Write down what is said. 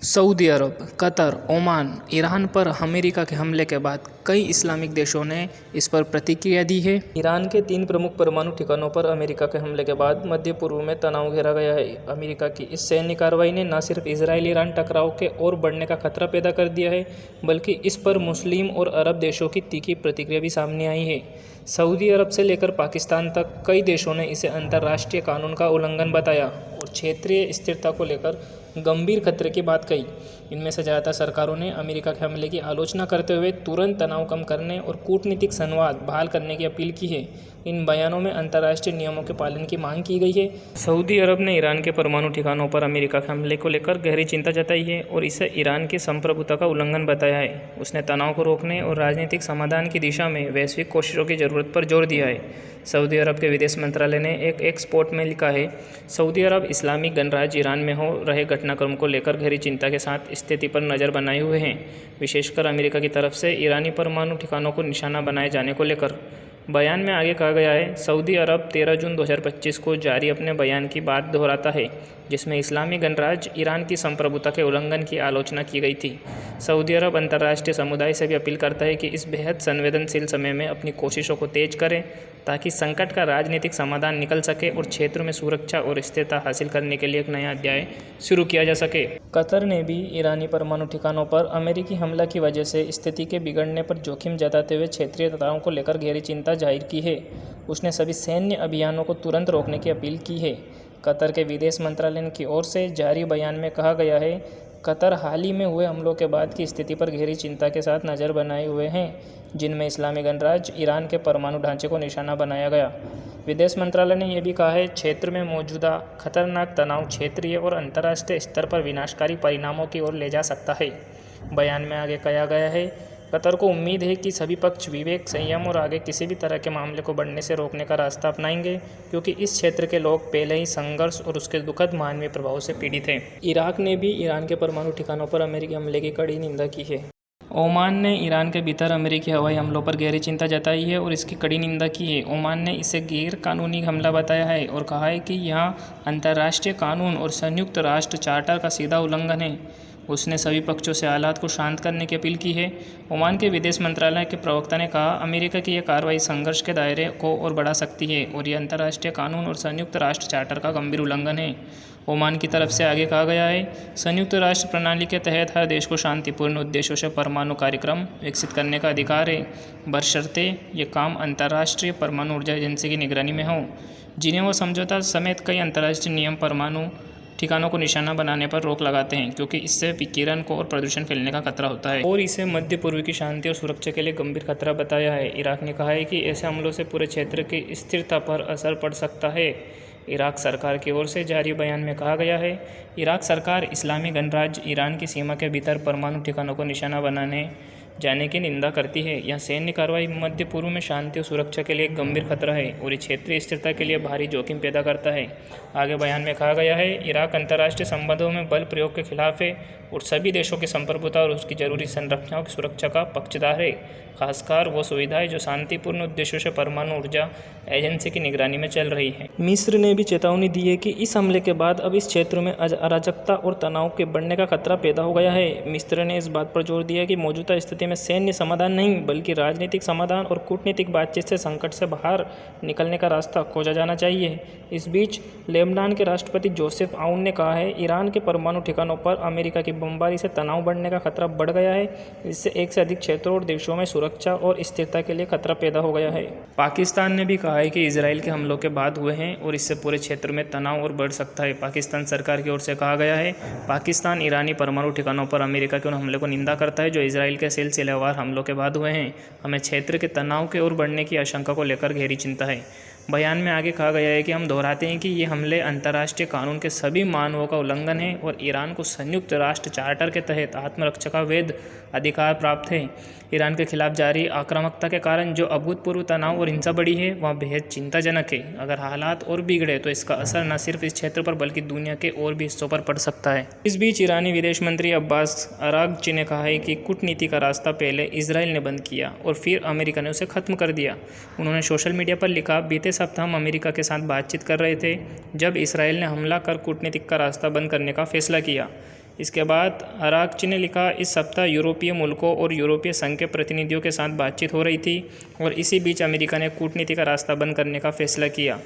Saudi अरब, Qatar, Oman, Iran पर America के हमले के बाद कई इस्लामिक देशों ने इस पर प्रतिक्रिया दी है। ईरान के 3 प्रमुख परमाणु ठिकानों पर अमेरिका के हमले के बाद मध्य पूर्व में तनाव घेरा गया है। अमेरिका की इस सैन्य कार्रवाई ने न सिर्फ इजराइल-ईरान टकराव के और बढ़ने का खतरा पैदा कर दिया है, बल्कि इस पर मुस्लिम और अरब देशों की तीखी प्रतिक्रिया भी सामने आई है। सऊदी अरब से लेकर पाकिस्तान तक कई देशों ने इसे अंतर्राष्ट्रीय कानून का उल्लंघन बताया और क्षेत्रीय स्थिरता को लेकर गंभीर खतरे की बात कही। इनमें से ज़्यादातर सरकारों ने अमेरिका के हमले की आलोचना करते हुए तुरंत तनाव कम करने और कूटनीतिक संवाद बहाल करने की अपील की है। इन बयानों में अंतर्राष्ट्रीय नियमों के पालन की मांग की गई है। सऊदी अरब ने ईरान के परमाणु ठिकानों पर अमेरिका के हमले को लेकर गहरी चिंता जताई है और इसे ईरान की संप्रभुता का उल्लंघन बताया है। उसने तनाव को रोकने और राजनीतिक समाधान की दिशा में वैश्विक कोशिशों की जरूरत पर जोर दिया है। सऊदी अरब के विदेश मंत्रालय ने एक एक्सपोर्ट में लिखा है, सऊदी अरब इस्लामी गणराज्य ईरान में हो रहे घटनाक्रम को लेकर गहरी चिंता के साथ स्थिति पर नज़र बनाए हुए हैं, विशेषकर अमेरिका की तरफ से ईरानी परमाणु ठिकानों को निशाना बनाए जाने को लेकर। बयान में आगे कहा गया है, सऊदी अरब 13 जून 2025 को जारी अपने बयान की बात दोहराता है, जिसमें इस्लामी गणराज्य ईरान की संप्रभुता के उल्लंघन की आलोचना की गई थी। सऊदी अरब अंतर्राष्ट्रीय समुदाय से भी अपील करता है कि इस बेहद संवेदनशील समय में अपनी कोशिशों को तेज करें ताकि संकट का राजनीतिक समाधान निकल सके और क्षेत्र में सुरक्षा और स्थिरता हासिल करने के लिए एक नया अध्याय शुरू किया जा सके। कतर ने भी ईरानी परमाणु ठिकानों पर अमेरिकी हमला की वजह से स्थिति के बिगड़ने पर जोखिम जताते हुए क्षेत्रीय तनाव को लेकर गहरी चिंता जाहिर की है। उसने सभी सैन्य अभियानों को तुरंत रोकने की अपील की है। कतर के विदेश मंत्रालय की ओर से जारी बयान में कहा गया है, कतर हाल ही में हुए हमलों के बाद की स्थिति पर गहरी चिंता के साथ नज़र बनाए हुए हैं, जिनमें इस्लामी गणराज्य ईरान के परमाणु ढांचे को निशाना बनाया गया। विदेश मंत्रालय ने यह भी कहा है, क्षेत्र में मौजूदा खतरनाक तनाव क्षेत्रीय और अंतर्राष्ट्रीय स्तर पर विनाशकारी परिणामों की ओर ले जा सकता है। बयान में आगे कहा गया है, कतर को उम्मीद है कि सभी पक्ष विवेक, संयम और आगे किसी भी तरह के मामले को बढ़ने से रोकने का रास्ता अपनाएंगे, क्योंकि इस क्षेत्र के लोग पहले ही संघर्ष और उसके दुखद मानवीय प्रभाव से पीड़ित हैं। इराक ने भी ईरान के परमाणु ठिकानों पर अमेरिकी हमले की कड़ी निंदा की है। ओमान ने ईरान के भीतर अमेरिकी हवाई हमलों पर गहरी चिंता जताई है और इसकी कड़ी निंदा की है। ओमान ने इसे गैर कानूनी हमला बताया है और कहा है कि यह अंतर्राष्ट्रीय कानून और संयुक्त राष्ट्र चार्टर का सीधा उल्लंघन है। उसने सभी पक्षों से हालात को शांत करने की अपील की है। ओमान के विदेश मंत्रालय के प्रवक्ता ने कहा, अमेरिका की यह कार्रवाई संघर्ष के दायरे को और बढ़ा सकती है और यह अंतर्राष्ट्रीय कानून और संयुक्त राष्ट्र चार्टर का गंभीर उल्लंघन है। ओमान की तरफ से आगे कहा गया है, संयुक्त राष्ट्र प्रणाली के तहत हर देश को शांतिपूर्ण उद्देश्यों से परमाणु कार्यक्रम विकसित करने का अधिकार है, बशर्ते ये काम अंतर्राष्ट्रीय परमाणु ऊर्जा एजेंसी की निगरानी में हो। जिनेवा समझौता समेत कई अंतर्राष्ट्रीय नियम परमाणु ठिकानों को निशाना बनाने पर रोक लगाते हैं, क्योंकि इससे विकिरण को और प्रदूषण फैलने का खतरा होता है और इसे मध्य पूर्व की शांति और सुरक्षा के लिए गंभीर खतरा बताया है। इराक ने कहा है कि ऐसे हमलों से पूरे क्षेत्र की स्थिरता पर असर पड़ सकता है। इराक सरकार की ओर से जारी बयान में कहा गया है, इराक सरकार इस्लामी गणराज्य ईरान की सीमा के भीतर परमाणु ठिकानों को निशाना बनाने जाने की निंदा करती है। यह सैन्य कार्रवाई मध्य पूर्व में शांति और सुरक्षा के लिए एक गंभीर खतरा है और क्षेत्रीय स्थिरता के लिए भारी जोखिम पैदा करता है। आगे बयान में कहा गया है, इराक अंतर्राष्ट्रीय संबंधों में बल प्रयोग के खिलाफ है और सभी देशों की संप्रभुता और उसकी जरूरी संरचनाओं की सुरक्षा का पक्षधर है, खासकर वो सुविधाएं जो शांतिपूर्ण उद्देश्यों से परमाणु ऊर्जा एजेंसी की निगरानी में चल रही है। मिस्र ने भी चेतावनी दी है कि इस हमले के बाद अब इस क्षेत्र में अराजकता और तनाव के बढ़ने का खतरा पैदा हो गया है। मिस्र ने इस बात पर जोर दिया कि मौजूदा स्थिति में सैन्य समाधान नहीं, बल्कि राजनीतिक समाधान और कूटनीतिक बातचीत से संकट से बाहर निकलने का रास्ता खोजा जाना चाहिए। इस बीच लेबनान के राष्ट्रपति जोसेफ आउन ने कहा है, ईरान के परमाणु ठिकानों पर अमेरिका की बमबारी से तनाव बढ़ने का खतरा बढ़ गया है। इससे एक से अधिक क्षेत्रों और देशों में सुरक्षा और स्थिरता के लिए खतरा पैदा हो गया है। पाकिस्तान ने भी कहा है कि इजराइल के हमलों के बाद हुए हैं और इससे पूरे क्षेत्र में तनाव और बढ़ सकता है। पाकिस्तान सरकार की ओर से कहा गया है, पाकिस्तान ईरानी परमाणु ठिकानों पर अमेरिका के उन हमले को निंदा करता है जो इजराइल के सिलसिलेवार हमलों के बाद हुए हैं। हमें क्षेत्र के तनाव के और बढ़ने की आशंका को लेकर गहरी चिंता है। बयान में आगे कहा गया है कि हम दोहराते हैं कि ये हमले अंतर्राष्ट्रीय कानून के सभी मानकों का उल्लंघन है और ईरान को संयुक्त राष्ट्र चार्टर के तहत आत्मरक्षा का वैध अधिकार प्राप्त है। ईरान के खिलाफ जारी आक्रामकता के कारण जो अभूतपूर्व तनाव और हिंसा बढ़ी है वह बेहद चिंताजनक है। अगर हालात और बिगड़े तो इसका असर न सिर्फ इस क्षेत्र पर बल्कि दुनिया के और भी हिस्सों पर पड़ सकता है। इस बीच ईरानी विदेश मंत्री अब्बास अरागची ने कहा है कि कूटनीति का रास्ता पहले इजराइल ने बंद किया और फिर अमेरिका ने उसे खत्म कर दिया। उन्होंने सोशल मीडिया पर लिखा, बीते सप्ताह हम अमेरिका के साथ बातचीत कर रहे थे जब इसराइल ने हमला कर कूटनीतिक का रास्ता बंद करने का फैसला किया। इसके बाद अराक्ची ने लिखा, इस सप्ताह यूरोपीय मुल्कों और यूरोपीय संघ के प्रतिनिधियों के साथ बातचीत हो रही थी और इसी बीच अमेरिका ने कूटनीति का रास्ता बंद करने का फैसला किया।